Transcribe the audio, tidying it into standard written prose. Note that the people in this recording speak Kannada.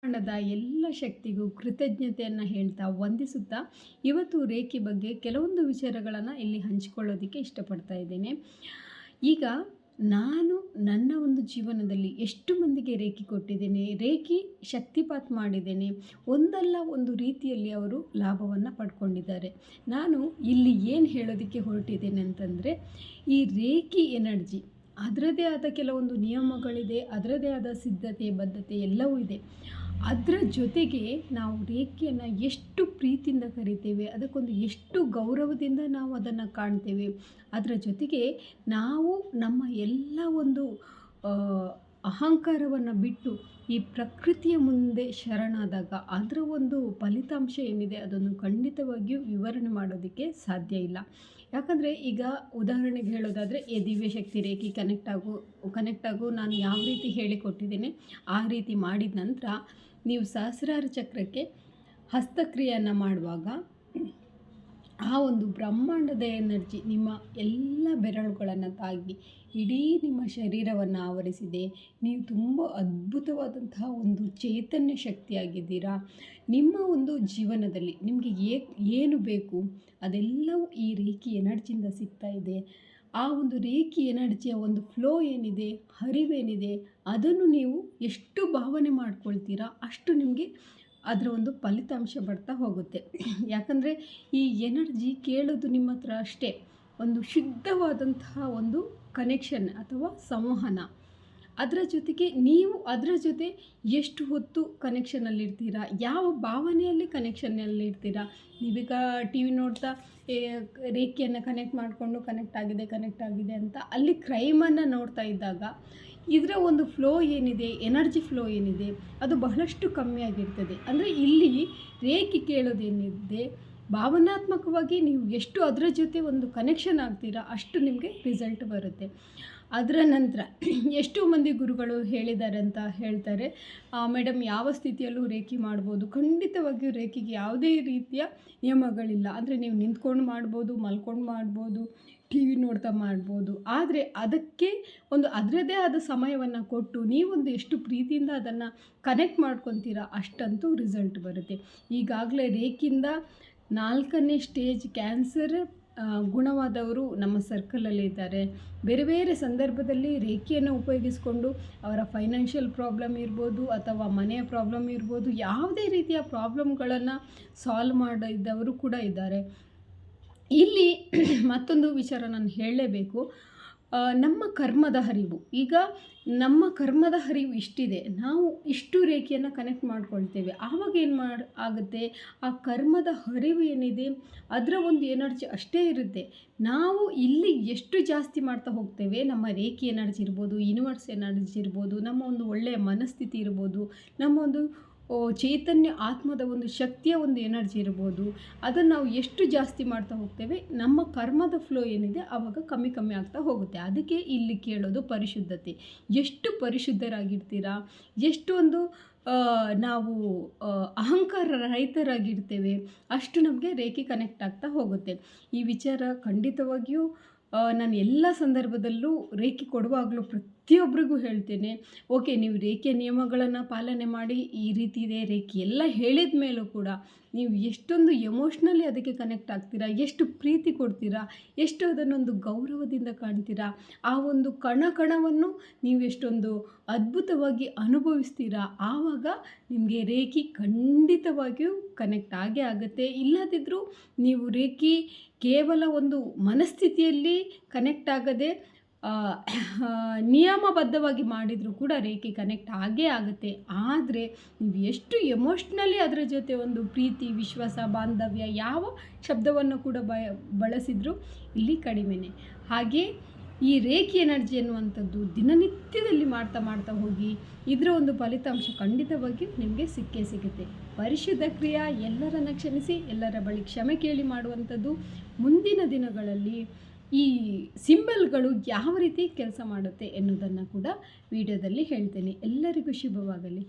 ಬ್ರಹ್ಮಾಂಡದ ಎಲ್ಲ ಶಕ್ತಿಗೂ ಕೃತಜ್ಞತೆಯನ್ನು ಹೇಳ್ತಾ ವಂದಿಸುತ್ತಾ ಇವತ್ತು ರೇಖಿ ಬಗ್ಗೆ ಕೆಲವೊಂದು ವಿಚಾರಗಳನ್ನು ಇಲ್ಲಿ ಹಂಚಿಕೊಳ್ಳೋದಕ್ಕೆ ಇಷ್ಟಪಡ್ತಾ ಇದ್ದೇನೆ. ಈಗ ನಾನು ನನ್ನ ಒಂದು ಜೀವನದಲ್ಲಿ ಎಷ್ಟು ಮಂದಿಗೆ ರೇಖಿ ಕೊಟ್ಟಿದ್ದೇನೆ, ರೇಖಿ ಶಕ್ತಿಪಾತ್ ಮಾಡಿದ್ದೇನೆ, ಒಂದಲ್ಲ ಒಂದು ರೀತಿಯಲ್ಲಿ ಅವರು ಲಾಭವನ್ನು ಪಡ್ಕೊಂಡಿದ್ದಾರೆ. ನಾನು ಇಲ್ಲಿ ಏನು ಹೇಳೋದಕ್ಕೆ ಹೊರಟಿದ್ದೇನೆ ಅಂತಂದರೆ, ಈ ರೇಖಿ ಎನರ್ಜಿ ಅದರದೇ ಆದ ಕೆಲವೊಂದು ನಿಯಮಗಳಿದೆ, ಅದರದೇ ಆದ ಸಿದ್ಧತೆ ಬದ್ಧತೆ ಎಲ್ಲವೂ ಇದೆ. ಅದರ ಜೊತೆಗೆ ನಾವು ರೇಖೆಯನ್ನು ಎಷ್ಟು ಪ್ರೀತಿಯಿಂದ ಕರಿತೇವೆ, ಅದಕ್ಕೊಂದು ಎಷ್ಟು ಗೌರವದಿಂದ ನಾವು ಅದನ್ನು ಕಾಣ್ತೇವೆ. ಅದರ ಜೊತೆಗೆ ನಾವು ನಮ್ಮ ಎಲ್ಲ ಒಂದು ಅಹಂಕಾರವನ್ನು ಬಿಟ್ಟು ಈ ಪ್ರಕೃತಿಯ ಮುಂದೆ ಶರಣಾದಾಗ ಅದರ ಒಂದು ಫಲಿತಾಂಶ ಏನಿದೆ ಅದನ್ನು ಖಂಡಿತವಾಗಿಯೂ ವಿವರಣೆ ಮಾಡೋದಕ್ಕೆ ಸಾಧ್ಯ ಇಲ್ಲ. ಯಾಕಂದರೆ ಈಗ ಉದಾಹರಣೆಗೆ ಹೇಳೋದಾದರೆ, ದಿವ್ಯ ಶಕ್ತಿ ರೇಖೆ ಕನೆಕ್ಟ್ ಆಗು ನಾನು ಯಾವ ರೀತಿ ಹೇಳಿಕೊಟ್ಟಿದ್ದೇನೆ ಆ ರೀತಿ ಮಾಡಿದ ನಂತರ ನೀವು ಸಹಸ್ರಾರ ಚಕ್ರಕ್ಕೆ ಹಸ್ತಕ್ರಿಯೆಯನ್ನು ಮಾಡುವಾಗ ಆ ಒಂದು ಬ್ರಹ್ಮಾಂಡದ ಎನರ್ಜಿ ನಿಮ್ಮ ಎಲ್ಲ ಬೆರಳುಗಳನ್ನು ತಾಗಿ ಇಡೀ ನಿಮ್ಮ ಶರೀರವನ್ನು ಆವರಿಸಿದೆ. ನೀವು ತುಂಬ ಅದ್ಭುತವಾದಂತಹ ಒಂದು ಚೈತನ್ಯ ಶಕ್ತಿಯಾಗಿದ್ದೀರಾ. ನಿಮ್ಮ ಒಂದು ಜೀವನದಲ್ಲಿ ನಿಮಗೆ ಏನು ಬೇಕು ಅದೆಲ್ಲವೂ ಈ ರೇಖಿ ಎನರ್ಜಿಯಿಂದ ಸಿಗ್ತಾ ಇದೆ. ಆ ಒಂದು ರೇಖಿ ಎನರ್ಜಿಯ ಒಂದು ಫ್ಲೋ ಏನಿದೆ, ಹರಿವೇನಿದೆ, ಅದನ್ನು ನೀವು ಎಷ್ಟು ಭಾವನೆ ಮಾಡ್ಕೊಳ್ತೀರಾ ಅಷ್ಟು ನಿಮಗೆ ಅದರ ಒಂದು ಫಲಿತಾಂಶ ಬರ್ತಾ ಹೋಗುತ್ತೆ. ಯಾಕಂದರೆ ಈ ಎನರ್ಜಿ ಕೇಳೋದು ನಿಮ್ಮ ಹತ್ರ ಅಷ್ಟೇ, ಒಂದು ಶುದ್ಧವಾದಂತಹ ಒಂದು ಕನೆಕ್ಷನ್ ಅಥವಾ ಸಂವಹನ. ಅದರ ಜೊತೆಗೆ ನೀವು ಅದರ ಜೊತೆ ಎಷ್ಟು ಹೊತ್ತು ಕನೆಕ್ಷನಲ್ಲಿರ್ತೀರಾ, ಯಾವ ಭಾವನೆಯಲ್ಲಿ ಕನೆಕ್ಷನ್ನಲ್ಲಿರ್ತೀರಾ. ನೀವೀಗ ಟಿ ವಿ ನೋಡ್ತಾ ರೇಖೆಯನ್ನು ಕನೆಕ್ಟ್ ಆಗಿದೆ ಅಂತ ಅಲ್ಲಿ ಕ್ರೈಮನ್ನು ನೋಡ್ತಾ ಇದ್ದಾಗ ಇದರ ಒಂದು ಫ್ಲೋ ಏನಿದೆ, ಎನರ್ಜಿ ಫ್ಲೋ ಏನಿದೆ ಅದು ಬಹಳಷ್ಟು ಕಮ್ಮಿಯಾಗಿರ್ತದೆ. ಅಂದರೆ ಇಲ್ಲಿ ರೇಖೆ ಕೇಳೋದೇನಿದೆ, ಭಾವನಾತ್ಮಕವಾಗಿ ನೀವು ಎಷ್ಟು ಅದರ ಜೊತೆ ಒಂದು ಕನೆಕ್ಷನ್ ಆಗ್ತೀರಾ ಅಷ್ಟು ನಿಮಗೆ ರಿಸಲ್ಟ್ ಬರುತ್ತೆ. ಅದರ ನಂತರ ಎಷ್ಟೋ ಮಂದಿ ಗುರುಗಳು ಹೇಳಿದ್ದಾರೆ ಅಂತ ಹೇಳ್ತಾರೆ, ಮೇಡಮ್ ಯಾವ ಸ್ಥಿತಿಯಲ್ಲೂ ರೇಖೆ ಮಾಡ್ಬೋದು. ಖಂಡಿತವಾಗಿಯೂ ರೇಖೆಗೆ ಯಾವುದೇ ರೀತಿಯ ನಿಯಮಗಳಿಲ್ಲ. ಅಂದರೆ ನೀವು ನಿಂತ್ಕೊಂಡು ಮಾಡ್ಬೋದು, ಮಲ್ಕೊಂಡು ಮಾಡ್ಬೋದು, ಟಿ ವಿ ನೋಡ್ತಾ ಮಾಡ್ಬೋದು. ಆದರೆ ಅದಕ್ಕೆ ಒಂದು ಅದರದೇ ಆದ ಸಮಯವನ್ನು ಕೊಟ್ಟು ನೀವೊಂದು ಎಷ್ಟು ಪ್ರೀತಿಯಿಂದ ಅದನ್ನು ಕನೆಕ್ಟ್ ಮಾಡ್ಕೊತೀರಾ ಅಷ್ಟಂತೂ ರಿಸಲ್ಟ್ ಬರುತ್ತೆ. ಈಗಾಗಲೇ ರೇಖೆಯಿಂದ 4ನೇ ಸ್ಟೇಜ್ ಕ್ಯಾನ್ಸರ್ ಗುಣವಾದವರು ನಮ್ಮ ಸರ್ಕಲಲ್ಲಿದ್ದಾರೆ. ಬೇರೆ ಬೇರೆ ಸಂದರ್ಭದಲ್ಲಿ ರೇಖೆಯನ್ನು ಉಪಯೋಗಿಸಿಕೊಂಡು ಅವರ ಫೈನಾನ್ಷಿಯಲ್ ಪ್ರಾಬ್ಲಮ್ ಇರ್ಬೋದು ಅಥವಾ ಮನೆಯ ಪ್ರಾಬ್ಲಮ್ ಇರ್ಬೋದು, ಯಾವುದೇ ರೀತಿಯ ಪ್ರಾಬ್ಲಮ್ಗಳನ್ನು ಸಾಲ್ವ್ ಮಾಡಿದವರು ಕೂಡ ಇದ್ದಾರೆ. ಇಲ್ಲಿ ಮತ್ತೊಂದು ವಿಚಾರ ನಾನು ಹೇಳಲೇಬೇಕು. ನಮ್ಮ ಕರ್ಮದ ಹರಿವು, ಈಗ ನಮ್ಮ ಕರ್ಮದ ಹರಿವು ಇಷ್ಟಿದೆ, ನಾವು ಇಷ್ಟು ರೇಖೆಯನ್ನು ಕನೆಕ್ಟ್ ಮಾಡ್ಕೊಳ್ತೇವೆ. ಆವಾಗ ಏನು ಆಗುತ್ತೆ, ಆ ಕರ್ಮದ ಹರಿವು ಏನಿದೆ ಅದರ ಒಂದು ಎನರ್ಜಿ ಅಷ್ಟೇ ಇರುತ್ತೆ. ನಾವು ಇಲ್ಲಿ ಎಷ್ಟು ಜಾಸ್ತಿ ಮಾಡ್ತಾ ಹೋಗ್ತೇವೆ, ನಮ್ಮ ರೇಖೆ ಎನರ್ಜಿ ಇರ್ಬೋದು, ಯೂನಿವರ್ಸ್ ಎನರ್ಜಿ ಇರ್ಬೋದು, ನಮ್ಮ ಒಂದು ಒಳ್ಳೆಯ ಮನಸ್ಥಿತಿ ಇರ್ಬೋದು, ನಮ್ಮ ಒಂದು ಚೈತನ್ಯ ಆತ್ಮದ ಒಂದು ಶಕ್ತಿಯ ಒಂದು ಎನರ್ಜಿ ಇರ್ಬೋದು, ಅದನ್ನು ನಾವು ಎಷ್ಟು ಜಾಸ್ತಿ ಮಾಡ್ತಾ ಹೋಗ್ತೇವೆ ನಮ್ಮ ಕರ್ಮದ ಫ್ಲೋ ಏನಿದೆ ಆವಾಗ ಕಮ್ಮಿ ಆಗ್ತಾ ಹೋಗುತ್ತೆ. ಅದಕ್ಕೆ ಇಲ್ಲಿ ಕೇಳೋದು ಪರಿಶುದ್ಧತೆ. ಎಷ್ಟು ಪರಿಶುದ್ಧರಾಗಿರ್ತೀರಾ, ಎಷ್ಟೊಂದು ನಾವು ಅಹಂಕಾರ ರಹಿತರಾಗಿರ್ತೇವೆ ಅಷ್ಟು ನಮಗೆ ರೇಖೆ ಕನೆಕ್ಟ್ ಆಗ್ತಾ ಹೋಗುತ್ತೆ. ಈ ವಿಚಾರ ಖಂಡಿತವಾಗಿಯೂ ನಾನು ಎಲ್ಲ ಸಂದರ್ಭದಲ್ಲೂ ರೇಖೆ ಕೊಡುವಾಗಲೂ ಪ್ರತಿಯೊಬ್ಬರಿಗೂ ಹೇಳ್ತೇನೆ, ಓಕೆ ನೀವು ರೇಖೆ ನಿಯಮಗಳನ್ನು ಪಾಲನೆ ಮಾಡಿ, ಈ ರೀತಿ ಇದೆ ರೇಖೆ ಎಲ್ಲ ಹೇಳಿದ ಮೇಲೂ ಕೂಡ ನೀವು ಎಷ್ಟೊಂದು ಎಮೋಷ್ನಲಿ ಅದಕ್ಕೆ ಕನೆಕ್ಟ್ ಆಗ್ತೀರಾ, ಎಷ್ಟು ಪ್ರೀತಿ ಕೊಡ್ತೀರಾ, ಎಷ್ಟು ಅದನ್ನೊಂದು ಗೌರವದಿಂದ ಕಾಣ್ತೀರಾ, ಆ ಒಂದು ಕಣವನ್ನು ನೀವು ಎಷ್ಟೊಂದು ಅದ್ಭುತವಾಗಿ ಅನುಭವಿಸ್ತೀರಾ. ಆವಾಗ ನಿಮಗೆ ರೇಖೆ ಖಂಡಿತವಾಗಿಯೂ ಕನೆಕ್ಟ್ ಆಗೇ ಆಗುತ್ತೆ. ಇಲ್ಲದಿದ್ದರೂ ನೀವು ರೇಖೆ ಕೇವಲ ಒಂದು ಮನಸ್ಥಿತಿಯಲ್ಲಿ ಕನೆಕ್ಟ್ ಆಗದೆ ನಿಯಮಬದ್ಧವಾಗಿ ಮಾಡಿದರೂ ಕೂಡ ರೇಖೆ ಕನೆಕ್ಟ್ ಆಗೇ ಆಗುತ್ತೆ. ಆದರೆ ನೀವು ಎಷ್ಟು ಎಮೋಷ್ನಲಿ ಅದರ ಜೊತೆ ಒಂದು ಪ್ರೀತಿ, ವಿಶ್ವಾಸ, ಬಾಂಧವ್ಯ ಯಾವ ಶಬ್ದವನ್ನು ಕೂಡ ಬಳಸಿದರೂ ಇಲ್ಲಿ ಕಡಿಮೆನೆ. ಹಾಗೆ ಈ ರೇಖೆ ಎನರ್ಜಿ ಅನ್ನುವಂಥದ್ದು ದಿನನಿತ್ಯದಲ್ಲಿ ಮಾಡ್ತಾ ಹೋಗಿ ಇದರ ಒಂದು ಫಲಿತಾಂಶ ಖಂಡಿತವಾಗಿ ನಿಮಗೆ ಸಿಗುತ್ತೆ. ಪರಿಶುದ್ಧ ಕ್ರಿಯೆ ಎಲ್ಲರನ್ನು ಕ್ಷಮಿಸಿ ಎಲ್ಲರ ಬಳಿ ಕ್ಷಮೆ ಕೇಳಿ ಮಾಡುವಂಥದ್ದು. ಮುಂದಿನ ದಿನಗಳಲ್ಲಿ ಈ ಸಿಂಬಲ್ಗಳು ಯಾವ ರೀತಿ ಕೆಲಸ ಮಾಡುತ್ತೆ ಎನ್ನುವುದನ್ನು ಕೂಡ ವಿಡಿಯೋದಲ್ಲಿ ಹೇಳ್ತೇನೆ. ಎಲ್ಲರಿಗೂ ಶುಭವಾಗಲಿ.